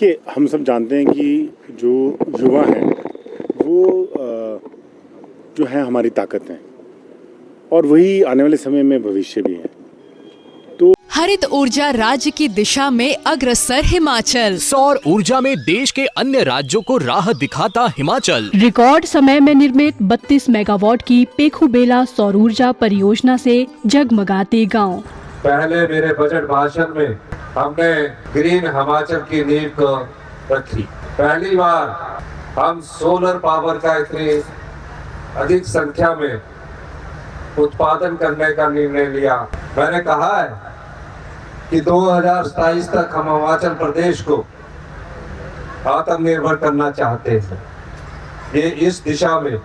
देखिए, हम सब जानते हैं कि जो युवा हैं वो जो है हमारी ताकत हैं और वही आने वाले समय में भविष्य भी है। तो हरित ऊर्जा राज्य की दिशा में अग्रसर हिमाचल। सौर ऊर्जा में देश के अन्य राज्यों को राह दिखाता हिमाचल। रिकॉर्ड समय में निर्मित 32 मेगावाट की पेखुबेला सौर ऊर्जा परियोजना से जगमगाते गांव। पहले मेरे बजट भाषण में हमने ग्रीन हिमाचल की नींव को रखी। पहली बार हम सोलर पावर का इतनी अधिक संख्या में उत्पादन करने का निर्णय लिया। मैंने कहा है कि 2027 तक हम हिमाचल प्रदेश को आत्मनिर्भर करना चाहते हैं। ये इस दिशा में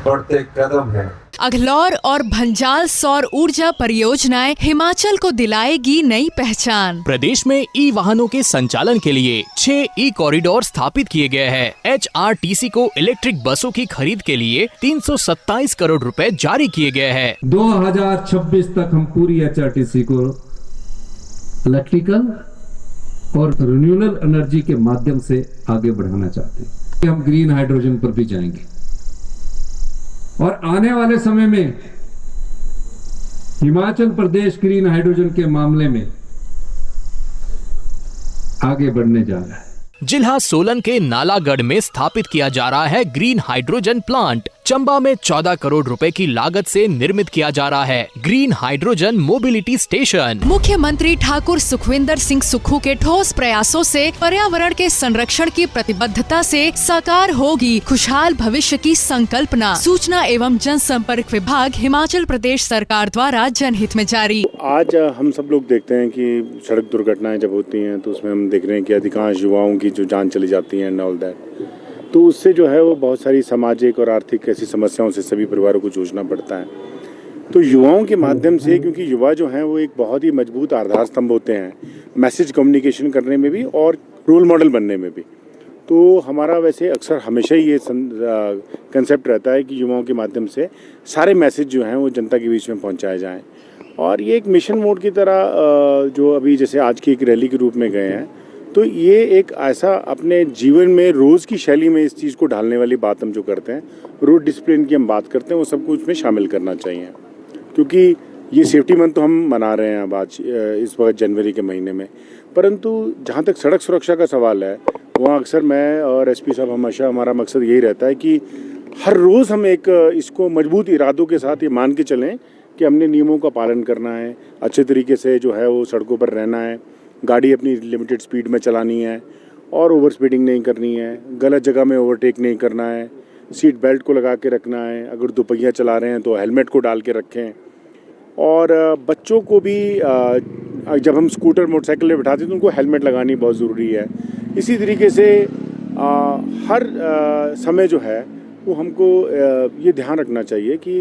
बढ़ते कदम है। अघलौर और भंजाल सौर ऊर्जा परियोजनाएं हिमाचल को दिलाएगी नई पहचान। प्रदेश में ई वाहनों के संचालन के लिए 6 ई कॉरिडोर स्थापित किए गए हैं। HRTC को इलेक्ट्रिक बसों की खरीद के लिए 327 करोड़ रुपए जारी किए गए हैं। 2026 तक हम पूरी HRTC को इलेक्ट्रिकल और रिन्यूएबल एनर्जी के माध्यम से आगे बढ़ाना चाहते हैं। हम ग्रीन हाइड्रोजन पर भी जाएंगे और आने वाले समय में हिमाचल प्रदेश ग्रीन हाइड्रोजन के मामले में आगे बढ़ने जा रहा है। जिला सोलन के नालागढ़ में स्थापित किया जा रहा है ग्रीन हाइड्रोजन प्लांट। चंबा में 14 करोड़ रुपए की लागत से निर्मित किया जा रहा है ग्रीन हाइड्रोजन मोबिलिटी स्टेशन। मुख्यमंत्री ठाकुर सुखविंदर सिंह सुक्खू के ठोस प्रयासों से पर्यावरण के संरक्षण की प्रतिबद्धता से साकार होगी खुशहाल भविष्य की संकल्पना। सूचना एवं जनसंपर्क विभाग हिमाचल प्रदेश सरकार द्वारा जनहित में जारी। आज हम सब लोग देखते हैं कि सड़क दुर्घटनाएं जब होती हैं तो उसमें हम देख रहे हैं कि अधिकांश युवाओं की जो जान चली जाती है एंड ऑल दैट। तो उससे जो है वो बहुत सारी सामाजिक और आर्थिक ऐसी समस्याओं से सभी परिवारों को जूझना पड़ता है। तो युवाओं के माध्यम से, क्योंकि युवा जो हैं वो एक बहुत ही मजबूत आधार स्तंभ होते हैं मैसेज कम्युनिकेशन करने में भी और रोल मॉडल बनने में भी। तो हमारा वैसे अक्सर हमेशा ही ये कंसेप्ट रहता है कि युवाओं के माध्यम से सारे मैसेज जो हैं वो जनता के बीच में पहुँचाए जाएँ। और ये एक मिशन मोड की तरह जो अभी जैसे आज की एक रैली के रूप में गए हैं, तो ये एक ऐसा अपने जीवन में रोज़ की शैली में इस चीज़ को ढालने वाली बात हम जो करते हैं, रोड डिसिप्लिन की हम बात करते हैं, वो सब कुछ में शामिल करना चाहिए। क्योंकि ये सेफ्टी मंथ तो हम मना रहे हैं अब आज इस वक्त जनवरी के महीने में, परंतु जहाँ तक सड़क सुरक्षा का सवाल है वहाँ अक्सर मैं और SP साहब हमेशा हमारा मकसद यही रहता है कि हर रोज़ हम एक इसको मजबूत इरादों के साथ ये मान के चलें कि हमने नियमों का पालन करना है, अच्छे तरीके से जो है वो सड़कों पर रहना है, गाड़ी अपनी लिमिटेड स्पीड में चलानी है और ओवर स्पीडिंग नहीं करनी है, गलत जगह में ओवरटेक नहीं करना है, सीट बेल्ट को लगा के रखना है, अगर दोपहिया चला रहे हैं तो हेलमेट को डाल के रखें। और बच्चों को भी जब हम स्कूटर मोटरसाइकिल में बिठाते हैं तो उनको हेलमेट लगानी बहुत ज़रूरी है। इसी तरीके से हर समय जो है वो हमको ये ध्यान रखना चाहिए कि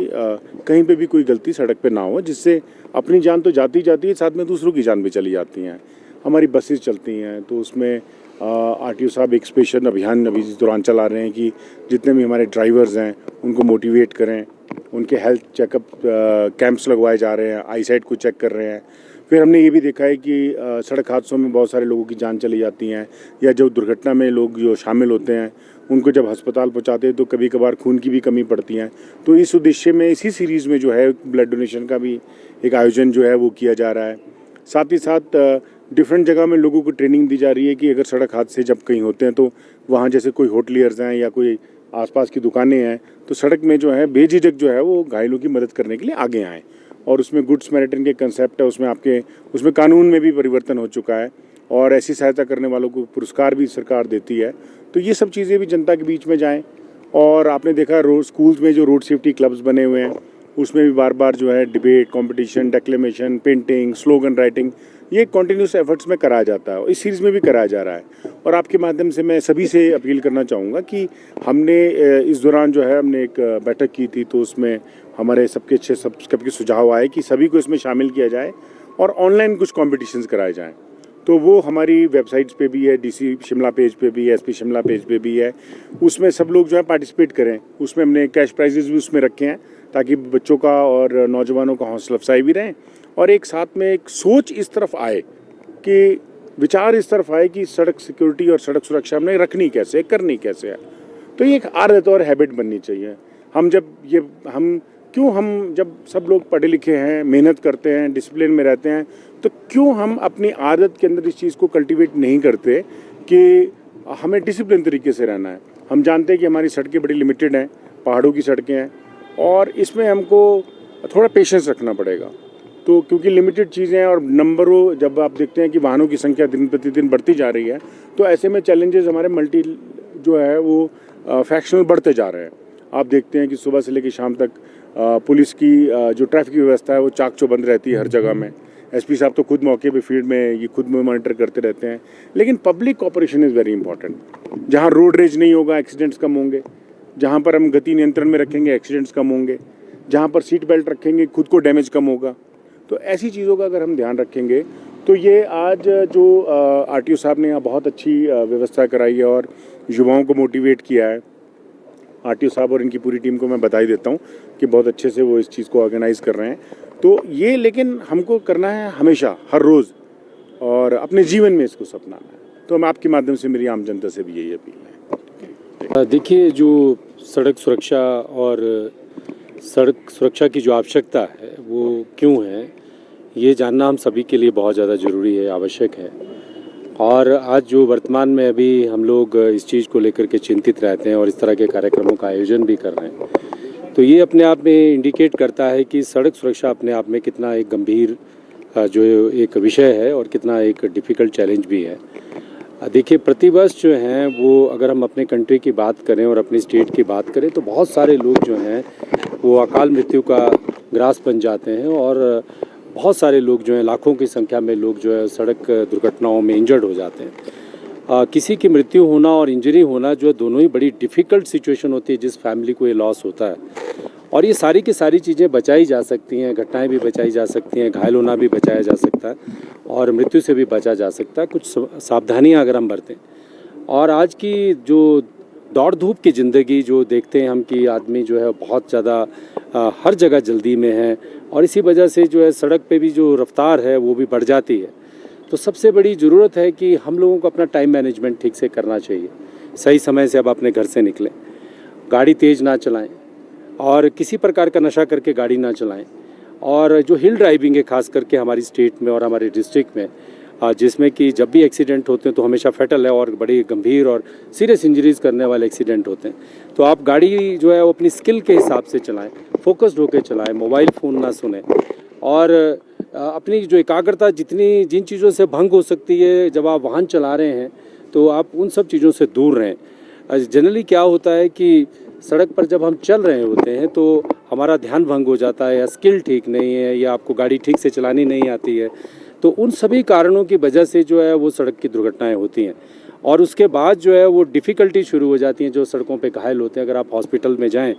कहीं पे भी कोई गलती सड़क पे ना हो, जिससे अपनी जान तो जाती है, साथ में दूसरों की जान भी चली जाती हैं। हमारी बसेस चलती हैं तो उसमें RTO साहब एक स्पेशल अभियान अभी इस दौरान चला रहे हैं कि जितने भी हमारे ड्राइवर्स हैं उनको मोटिवेट करें, उनके हेल्थ चेकअप कैंप्स लगवाए जा रहे हैं, आई साइट को चेक कर रहे हैं। फिर हमने ये भी देखा है कि सड़क हादसों में बहुत सारे लोगों की जान चली जाती हैं, या जो दुर्घटना में लोग जो शामिल होते हैं उनको जब अस्पताल पहुंचाते हैं तो कभी कभार खून की भी कमी पड़ती है। तो इस उद्देश्य में इसी सीरीज़ में जो है ब्लड डोनेशन का भी एक आयोजन जो है वो किया जा रहा है। साथ ही साथ डिफरेंट जगह में लोगों को ट्रेनिंग दी जा रही है कि अगर सड़क हादसे जब कहीं होते हैं तो वहाँ जैसे कोई होटलियर्स हैं या कोई आसपास की दुकानें हैं तो सड़क में जो है बेझिझक जो है वो घायलों की मदद करने के लिए आगे आएँ। और उसमें गुड समैरिटन के कंसेप्ट है, उसमें कानून में भी परिवर्तन हो चुका है और ऐसी सहायता करने वालों को पुरस्कार भी सरकार देती है। तो ये सब चीज़ें भी जनता के बीच में जाएं। और आपने देखा स्कूल्स में जो रोड सेफ्टी क्लब्स बने हुए हैं उसमें भी बार बार जो है debate, competition, declamation, painting, slogan writing, ये कंटिन्यूस एफर्ट्स में कराया जाता है और इस सीरीज़ में भी कराया जा रहा है। और आपके माध्यम से मैं सभी से अपील करना चाहूँगा कि हमने इस दौरान जो है हमने एक बैठक की थी, तो उसमें हमारे सबके सुझाव आए कि सभी को इसमें शामिल किया जाए और ऑनलाइन कुछ कॉम्पिटिशन्स कराए जाएँ। तो वो हमारी वेबसाइट्स पे भी है, DC शिमला पेज पे भी है, SP शिमला पेज पे भी है, उसमें सब लोग जो है पार्टिसिपेट करें। उसमें हमने कैश प्राइजेस भी उसमें रखे हैं ताकि बच्चों का और नौजवानों का हौसला अफजाई भी रहें और एक साथ में एक सोच इस तरफ आए कि विचार इस तरफ आए कि सड़क सिक्योरिटी और सड़क सुरक्षा हमने रखनी कैसे, करनी कैसे है। तो ये एक आदत और हैबिट बननी चाहिए। हम जब सब लोग पढ़े लिखे हैं, मेहनत करते हैं, डिसिप्लिन में रहते हैं, तो क्यों हम अपनी आदत के अंदर इस चीज़ को कल्टीवेट नहीं करते कि हमें डिसिप्लिन तरीके से रहना है। हम जानते हैं कि हमारी सड़कें बड़ी लिमिटेड हैं, पहाड़ों की सड़कें हैं, और इसमें हमको थोड़ा पेशेंस रखना पड़ेगा। तो क्योंकि लिमिटेड चीज़ें हैं और नंबरों, जब आप देखते हैं कि वाहनों की संख्या दिन प्रतिदिन बढ़ती जा रही है, तो ऐसे में चैलेंजेस हमारे मल्टी जो है वो फ्रैक्शनल बढ़ते जा रहे हैं। आप देखते हैं कि सुबह से लेकर शाम तक पुलिस की जो ट्रैफिक की व्यवस्था है वो चाक चौबंद रहती है हर जगह में। एसपी साहब तो खुद मौके पे फील्ड में ये खुद में मॉनिटर करते रहते हैं। लेकिन public cooperation is very important. जहाँ रोड रेज नहीं होगा, एक्सीडेंट्स कम होंगे। जहाँ पर हम गति नियंत्रण में रखेंगे, एक्सीडेंट्स कम होंगे। जहाँ पर सीट बेल्ट रखेंगे, खुद को डैमेज कम होगा। तो ऐसी चीज़ों का अगर हम ध्यान रखेंगे तो ये आज जो आरटीओ साहब ने यहाँ बहुत अच्छी व्यवस्था कराई है और युवाओं को मोटिवेट किया है। आरटीओ साहब और इनकी पूरी टीम को मैं बधाई देता हूँ कि बहुत अच्छे से वो इस चीज़ को ऑर्गेनाइज़ कर रहे हैं। तो ये लेकिन हमको करना है हमेशा, हर रोज़, और अपने जीवन में इसको अपनाना है। तो मैं आपके माध्यम से मेरी आम जनता से भी यही अपील है। देखिए, जो सड़क सुरक्षा और सड़क सुरक्षा की जो आवश्यकता है वो क्यों है, ये जानना हम सभी के लिए बहुत ज़्यादा ज़रूरी है, आवश्यक है। और आज जो वर्तमान में अभी हम लोग इस चीज़ को लेकर के चिंतित रहते हैं और इस तरह के कार्यक्रमों का आयोजन भी कर रहे हैं, तो ये अपने आप में इंडिकेट करता है कि सड़क सुरक्षा अपने आप में कितना एक गंभीर जो एक विषय है और कितना एक डिफ़िकल्ट चैलेंज भी है। देखिए, प्रतिवर्ष जो हैं वो, अगर हम अपने कंट्री की बात करें और अपनी स्टेट की बात करें, तो बहुत सारे लोग जो हैं वो अकाल मृत्यु का ग्रास बन जाते हैं और बहुत सारे लोग जो हैं, लाखों की संख्या में लोग जो है सड़क दुर्घटनाओं में इंजर्ड हो जाते हैं। किसी की मृत्यु होना और इंजरी होना जो है दोनों ही बड़ी डिफ़िकल्ट सिचुएशन होती है जिस फैमिली को ये लॉस होता है। और ये सारी की सारी चीज़ें बचाई जा सकती हैं, घटनाएं भी बचाई जा सकती हैं, घायल होना भी बचाया जा सकता है और मृत्यु से भी बचा जा सकता है, कुछ सावधानियां अगर हम बरतें। और आज की जो दौड़ धूप की ज़िंदगी जो देखते हैं हम कि आदमी जो है बहुत ज़्यादा हर जगह जल्दी में है और इसी वजह से जो है सड़क पे भी जो रफ्तार है वो भी बढ़ जाती है। तो सबसे बड़ी ज़रूरत है कि हम लोगों को अपना टाइम मैनेजमेंट ठीक से करना चाहिए। सही समय से अब अपने घर से निकलें, गाड़ी तेज़ ना चलाएं और किसी प्रकार का नशा करके गाड़ी ना चलाएं। और जो हिल ड्राइविंग है खास करके हमारी स्टेट में और हमारे डिस्ट्रिक्ट में, जिसमें कि जब भी एक्सीडेंट होते हैं तो हमेशा फैटल है और बड़ी गंभीर और सीरियस इंजरीज़ करने वाले एक्सीडेंट होते हैं। तो आप गाड़ी जो है वो अपनी स्किल के हिसाब से चलाएं, फोकस्ड होकर चलाएं, मोबाइल फ़ोन ना सुने और अपनी जो एकाग्रता जिन चीज़ों से भंग हो सकती है जब आप वाहन चला रहे हैं तो आप उन सब चीज़ों से दूर रहें। जनरली क्या होता है कि सड़क पर जब हम चल रहे होते हैं तो हमारा ध्यान भंग हो जाता है या स्किल ठीक नहीं है या आपको गाड़ी ठीक से चलानी नहीं आती है, तो उन सभी कारणों की वजह से जो है वो सड़क की दुर्घटनाएं होती हैं और उसके बाद जो है वो डिफ़िकल्टी शुरू हो जाती हैं। जो सड़कों पे घायल होते हैं, अगर आप हॉस्पिटल में जाएं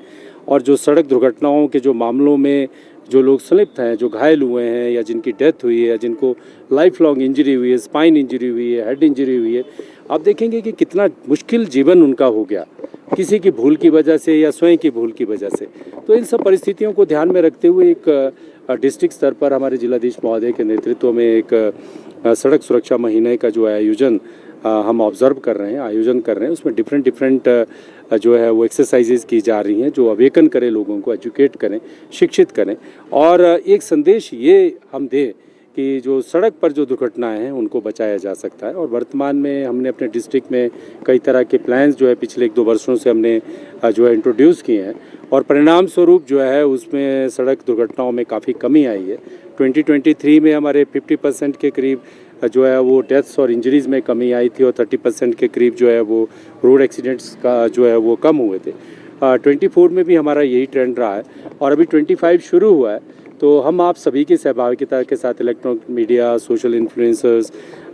और जो सड़क दुर्घटनाओं के जो मामलों में जो लोग संलिप्त हैं, जो घायल हुए हैं या जिनकी डेथ हुई है या जिनको लाइफ लॉन्ग इंजरी हुई है, स्पाइन इंजरी हुई है, हेड इंजरी हुई है, आप देखेंगे कि कितना मुश्किल जीवन उनका हो गया किसी की भूल की वजह से या स्वयं की भूल की वजह से। तो इन सब परिस्थितियों को ध्यान में रखते हुए एक डिस्ट्रिक्ट स्तर पर हमारे जिलाधीश महोदय के नेतृत्व में एक सड़क सुरक्षा महीने का जो आयोजन हम ऑब्जर्व कर रहे हैं, आयोजन कर रहे हैं। उसमें डिफरेंट जो है वो एक्सरसाइजेज की जा रही हैं जो अवेकन करें, लोगों को एजुकेट करें, शिक्षित करें और एक संदेश ये हम दें कि जो सड़क पर जो दुर्घटनाएं हैं उनको बचाया जा सकता है। और वर्तमान में हमने अपने डिस्ट्रिक्ट में कई तरह के प्लान्स जो है पिछले 1-2 वर्षों से हमने जो है इंट्रोड्यूस किए हैं और परिणाम स्वरूप जो है उसमें सड़क दुर्घटनाओं में काफ़ी कमी आई है। 2023 में हमारे 50% के करीब जो है वो डेथ्स और इंजरीज़ में कमी आई थी और 30% के करीब जो है वो रोड एक्सीडेंट्स का जो है वो कम हुए थे। 24 में भी हमारा यही ट्रेंड रहा है और अभी 25 शुरू हुआ है। तो हम आप सभी की सहभागिता के साथ electronic media, social influencers,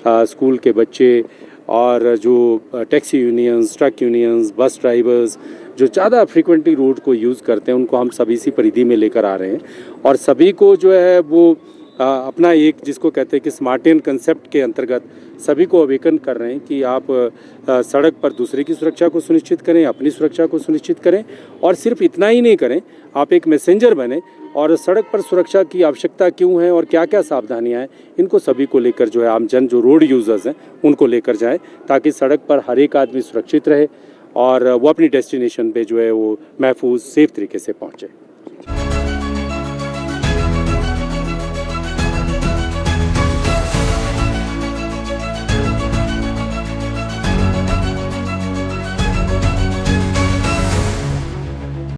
school के बच्चे और जो taxi unions, truck unions, bus drivers जो ज़्यादा फ्रीक्वेंटली रोड को यूज़ करते हैं उनको हम सभी इसी परिधि में लेकर आ रहे हैं और सभी को जो है वो अपना एक जिसको कहते हैं कि स्मार्टियन कंसेप्ट के अंतर्गत सभी को अवेकन कर रहे हैं कि आप सड़क पर दूसरे की सुरक्षा को सुनिश्चित करें, अपनी सुरक्षा को सुनिश्चित करें और सिर्फ इतना ही नहीं करें, आप एक मैसेंजर बने और सड़क पर सुरक्षा की आवश्यकता क्यों है और क्या क्या सावधानियां हैं, इनको सभी को लेकर जो है आम जन जो रोड यूज़र्स हैं उनको लेकर जाएं, ताकि सड़क पर हर एक आदमी सुरक्षित रहे और वो अपनी डेस्टिनेशन पे जो है वो महफूज सेफ तरीके से पहुँचे।